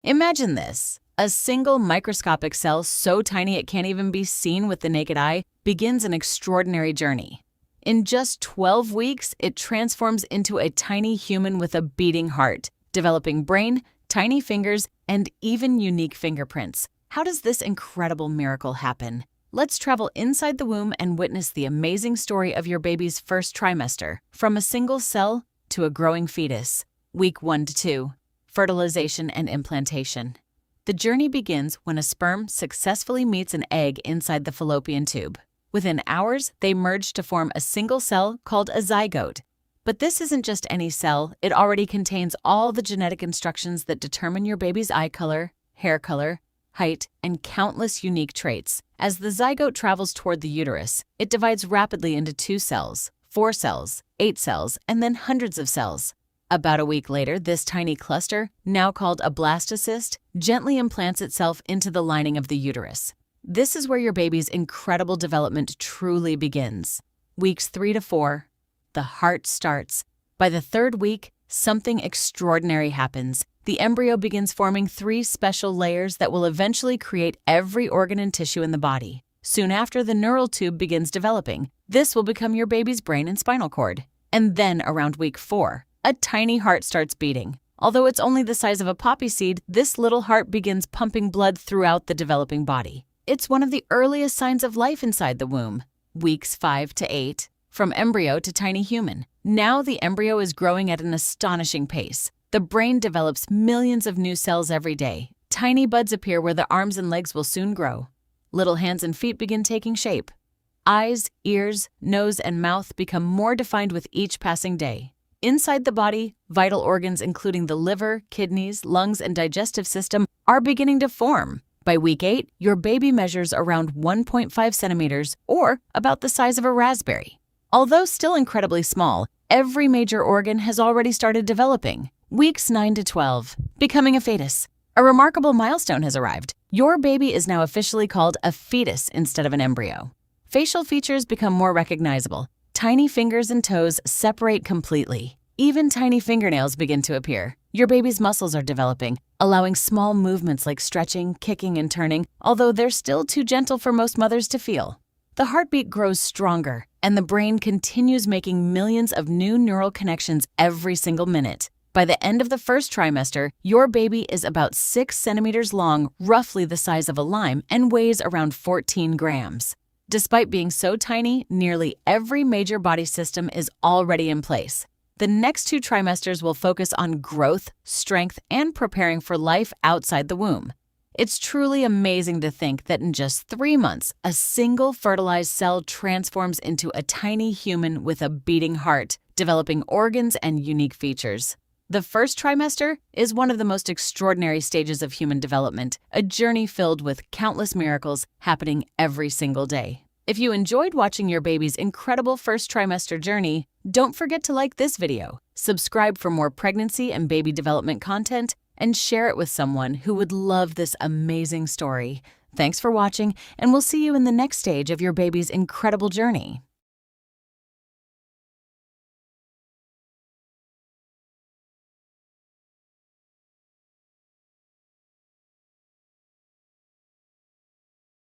Imagine this. A single microscopic cell so tiny it can't even be seen with the naked eye begins an extraordinary journey. In just 12 weeks, it transforms into a tiny human with a beating heart, developing brain, tiny fingers, and even unique fingerprints. How does this incredible miracle happen? Let's travel inside the womb and witness the amazing story of your baby's first trimester, from a single cell to a growing fetus. Week 1 to 2, fertilization and implantation. The journey begins when a sperm successfully meets an egg inside the fallopian tube. Within hours, they merge to form a single cell called a zygote. But this isn't just any cell, it already contains all the genetic instructions that determine your baby's eye color, hair color, height, and countless unique traits. As the zygote travels toward the uterus, it divides rapidly into 2 cells, 4 cells, 8 cells, and then hundreds of cells. About a week later, this tiny cluster, now called a blastocyst, gently implants itself into the lining of the uterus. This is where your baby's incredible development truly begins. Weeks 3 to 4, the heart starts. By the 3rd week, something extraordinary happens. The embryo begins forming 3 special layers that will eventually create every organ and tissue in the body. Soon after, the neural tube begins developing. This will become your baby's brain and spinal cord. And then, around week 4, a tiny heart starts beating. Although it's only the size of a poppy seed, this little heart begins pumping blood throughout the developing body. It's one of the earliest signs of life inside the womb. Weeks 5 to 8, from embryo to tiny human. Now the embryo is growing at an astonishing pace. The brain develops millions of new cells every day. Tiny buds appear where the arms and legs will soon grow. Little hands and feet begin taking shape. Eyes, ears, nose, and mouth become more defined with each passing day. Inside the body, vital organs including the liver, kidneys, lungs, and digestive system are beginning to form. By week 8, your baby measures around 1.5 centimeters, or about the size of a raspberry. Although still incredibly small, every major organ has already started developing. Weeks 9 to 12, becoming a fetus. A remarkable milestone has arrived. Your baby is now officially called a fetus instead of an embryo. Facial features become more recognizable. Tiny fingers and toes separate completely. Even tiny fingernails begin to appear. Your baby's muscles are developing, allowing small movements like stretching, kicking, and turning, although they're still too gentle for most mothers to feel. The heartbeat grows stronger, and the brain continues making millions of new neural connections every single minute. By the end of the first trimester, your baby is about 6 centimeters long, roughly the size of a lime, and weighs around 14 grams. Despite being so tiny, nearly every major body system is already in place. The next 2 trimesters will focus on growth, strength, and preparing for life outside the womb. It's truly amazing to think that in just 3 months, a single fertilized cell transforms into a tiny human with a beating heart, developing organs and unique features. The first trimester is one of the most extraordinary stages of human development, a journey filled with countless miracles happening every single day. If you enjoyed watching your baby's incredible first trimester journey, don't forget to like this video, subscribe for more pregnancy and baby development content, and share it with someone who would love this amazing story. Thanks for watching, and we'll see you in the next stage of your baby's incredible journey.